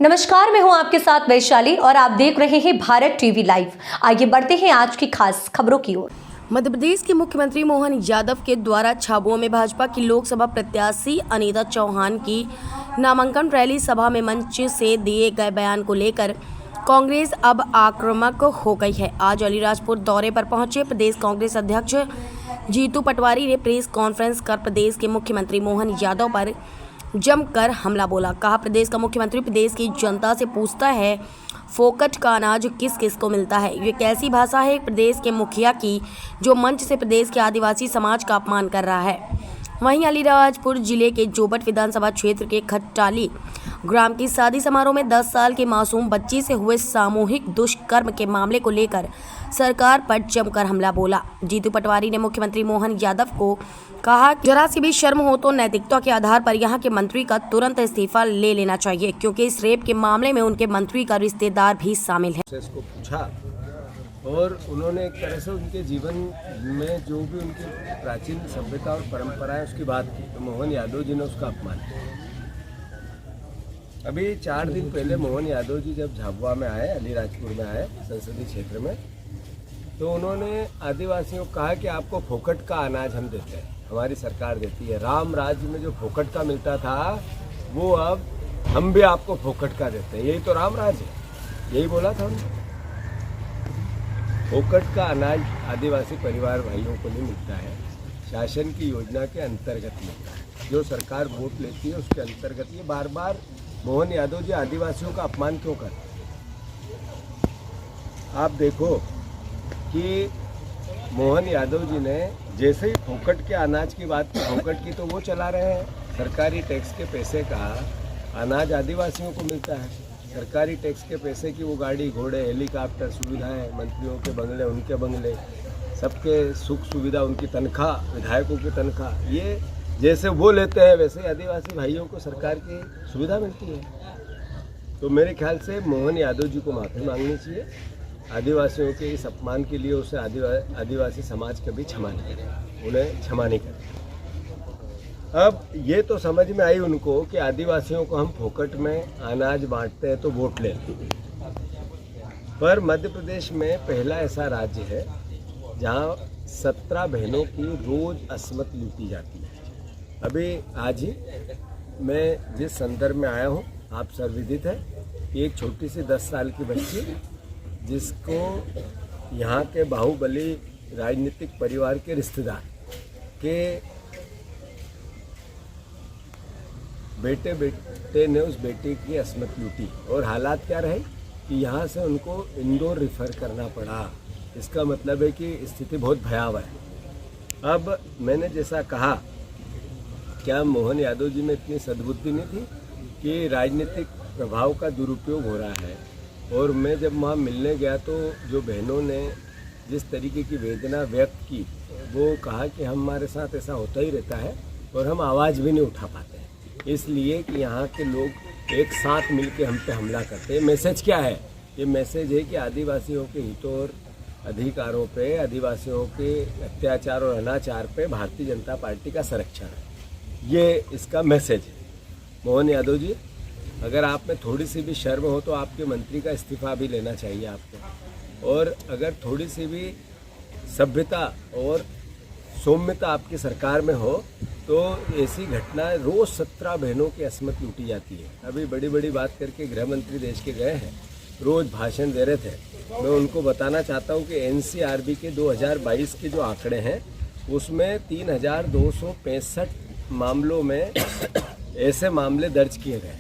नमस्कार, मैं हूं आपके साथ वैशाली और आप देख रहे हैं भारत टीवी लाइव। आइए बढ़ते हैं आज की खास खबरों की ओर। मध्य प्रदेश के मुख्यमंत्री मोहन यादव के द्वारा झाबुआ में भाजपा की लोकसभा प्रत्याशी अनीता चौहान की नामांकन रैली सभा में मंच से दिए गए बयान को लेकर कांग्रेस अब आक्रामक हो गई है। आज अलीराजपुर दौरे पर पहुंचे प्रदेश कांग्रेस अध्यक्ष जीतू पटवारी ने प्रेस कॉन्फ्रेंस कर प्रदेश के मुख्यमंत्री मोहन यादव पर जमकर हमला बोला। कहा, प्रदेश का मुख्यमंत्री प्रदेश की जनता से पूछता है फोकट का अनाज किस किस को मिलता है। ये कैसी भाषा है प्रदेश के मुखिया की, जो मंच से प्रदेश के आदिवासी समाज का अपमान कर रहा है। वहीं अलीराजपुर जिले के जोबट विधानसभा क्षेत्र के खट्टाली ग्राम की शादी समारोह में 10 साल की मासूम बच्ची से हुए सामूहिक दुष्कर्म के मामले को लेकर सरकार पर जमकर हमला बोला। जीतू पटवारी ने मुख्यमंत्री मोहन यादव को कहा, जरा सी भी शर्म हो तो नैतिकता के आधार पर यहां के मंत्री का तुरंत इस्तीफा ले लेना चाहिए, क्योंकि इस रेप के मामले में उनके मंत्री का रिश्तेदार भी शामिल है। इसको पूछा और उन्होंने एक तरह से उनके जीवन में जो भी उनकी प्राचीन सभ्यता और परंपराएं उसकी बात की, तो मोहन यादव जी ने उसका अपमान किया। अभी 4 दिन पहले मोहन यादव जी जब झाबुआ में आए, अलीराजपुर में आए संसदीय क्षेत्र में, तो उन्होंने आदिवासियों को कहा कि आपको फोकट का अनाज हम देते हैं, हमारी सरकार देती है। राम राज्य में जो फोकट का मिलता था वो अब हम भी आपको फोकट का देते हैं, यही तो राम राज है, यही बोला था उन्होंने। फोकट का अनाज आदिवासी परिवार भाइयों को नहीं मिलता है, शासन की योजना के अंतर्गत मिलता है। जो सरकार वोट लेती है उसके अंतर्गत। ये बार बार मोहन यादव जी आदिवासियों का अपमान क्यों करते हैं? आप देखो कि मोहन यादव जी ने जैसे ही फोकट के अनाज की बात की, फोकट की तो वो चला रहे हैं। सरकारी टैक्स के पैसे का अनाज आदिवासियों को मिलता है, सरकारी टैक्स के पैसे की वो गाड़ी घोड़े हेलीकॉप्टर सुविधाएं, मंत्रियों के बंगले उनके बंगले, सबके सुख सुविधा, उनकी तनख्वाह, विधायकों की तनख्वाह, ये जैसे वो लेते हैं वैसे ही आदिवासी भाइयों को सरकार की सुविधा मिलती है। तो मेरे ख्याल से मोहन यादव जी को माफ़ी मांगनी चाहिए। आदिवासियों के इस अपमान के लिए उसे आदिवासी समाज कभी क्षमा नहीं करें, उन्हें क्षमा नहीं करें। अब ये तो समझ में आई उनको कि आदिवासियों को हम फोकट में अनाज बांटते हैं तो वोट लेते हैं, पर मध्य प्रदेश में पहला ऐसा राज्य है जहाँ 17 बहनों की रोज अस्मत लूटी जाती है। अभी आज ही मैं जिस संदर्भ में आया हूँ, आप सर्वविदित है, एक छोटी सी 10 साल की बच्ची जिसको यहाँ के बाहुबली राजनीतिक परिवार के रिश्तेदार के बेटे ने उस बेटे की अस्मत लूटी और हालात क्या रहे कि यहाँ से उनको इंदौर रिफ़र करना पड़ा। इसका मतलब है कि स्थिति बहुत भयावह है। अब मैंने जैसा कहा, क्या मोहन यादव जी में इतनी सद्बुद्धि नहीं थी कि राजनीतिक प्रभाव का दुरुपयोग हो रहा है? और मैं जब वहाँ मिलने गया तो जो बहनों ने जिस तरीके की वेदना व्यक्त की, वो कहा कि हमारे साथ ऐसा होता ही रहता है और हम आवाज़ भी नहीं उठा पाते हैं, इसलिए कि यहाँ के लोग एक साथ मिलकर हम पे हमला करते हैं। मैसेज क्या है? ये मैसेज है कि आदिवासियों के हितों और अधिकारों पे, आदिवासियों के अत्याचार और अनाचार पे भारतीय जनता पार्टी का संरक्षण है, ये इसका मैसेज है। मोहन यादव जी, अगर आप में थोड़ी सी भी शर्म हो तो आपके मंत्री का इस्तीफा भी लेना चाहिए आपको, और अगर थोड़ी सी भी सभ्यता और सौम्यता आपकी सरकार में हो तो ऐसी घटना, रोज़ 17 बहनों की अस्मत लूटी जाती है। अभी बड़ी बड़ी बात करके गृह मंत्री देश के गए हैं, रोज़ भाषण दे रहे थे। मैं उनको बताना चाहता हूँ कि एनसीआरबी के 2022 के जो आंकड़े हैं उसमें 3265 मामलों में ऐसे मामले दर्ज किए गए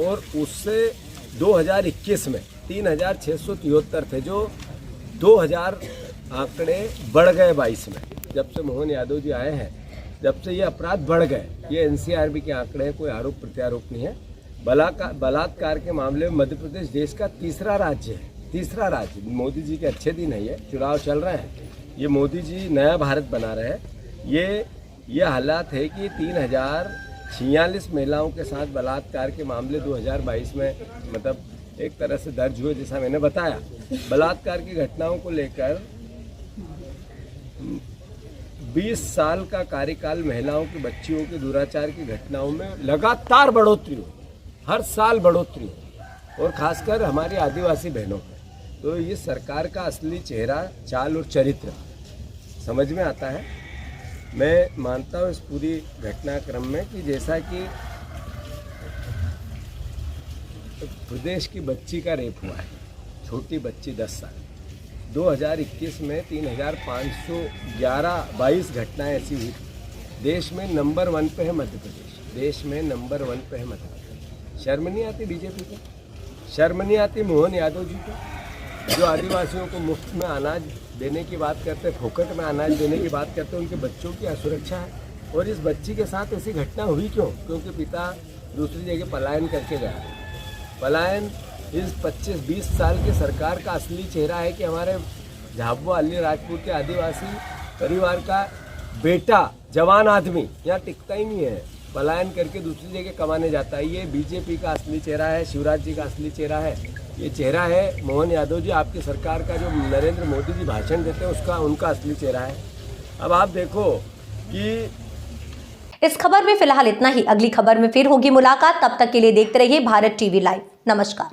और उससे 2021 में 3673 थे, जो 2000 आंकड़े बढ़ गए 22 में। जब से मोहन यादव जी आए हैं, जब से ये अपराध बढ़ गए। ये एनसीआरबी के आंकड़े हैं, कोई आरोप प्रत्यारोप नहीं है। बलात्कार के मामले में मध्य प्रदेश देश का तीसरा राज्य है, तीसरा राज्य। मोदी जी के अच्छे दिन है, ये चुनाव चल रहे हैं, ये मोदी जी नया भारत बना रहे हैं। ये हालात है कि 3046 महिलाओं के साथ बलात्कार के मामले 2022 में मतलब एक तरह से दर्ज हुए। जैसा मैंने बताया, बलात्कार की घटनाओं को लेकर 20 साल का कार्यकाल महिलाओं की, बच्चियों की दुराचार की घटनाओं में लगातार बढ़ोतरी हुई। हर साल बढ़ोतरी है और खासकर हमारी आदिवासी बहनों में। तो ये सरकार का असली चेहरा, चाल और चरित्र समझ में आता है। मैं मानता हूँ इस पूरी घटनाक्रम में कि जैसा कि प्रदेश की बच्ची का रेप हुआ है, छोटी बच्ची 10 साल, 2021 में 3,522 घटनाएं ऐसी हुई। देश में नंबर 1 पे है मध्य प्रदेश, देश में नंबर 1 पे है मध्य प्रदेश। शर्म नहीं आती बीजेपी को? शर्म नहीं आती मोहन यादव जी को, जो आदिवासियों को मुफ्त में अनाज देने की बात करते, फोकट में अनाज देने की बात करते, उनके बच्चों की असुरक्षा है। और इस बच्ची के साथ ऐसी घटना हुई क्यों? क्योंकि पिता दूसरी जगह पलायन करके गया। पलायन इस 25-20 साल की सरकार का असली चेहरा है कि हमारे झाबुआ अलीराजपुर के आदिवासी परिवार का बेटा, जवान आदमी यहाँ टिकता ही नहीं है, पलायन करके दूसरी जगह कमाने जाता है। ये बीजेपी का असली चेहरा है, शिवराज जी का असली चेहरा है। ये चेहरा है मोहन यादव जी, आपकी सरकार का जो नरेंद्र मोदी जी भाषण देते हैं उसका, उनका असली चेहरा है। अब आप देखो कि इस खबर में फिलहाल इतना ही। अगली खबर में फिर होगी मुलाकात। तब तक के लिए देखते रहिए भारत टीवी लाइव। नमस्कार।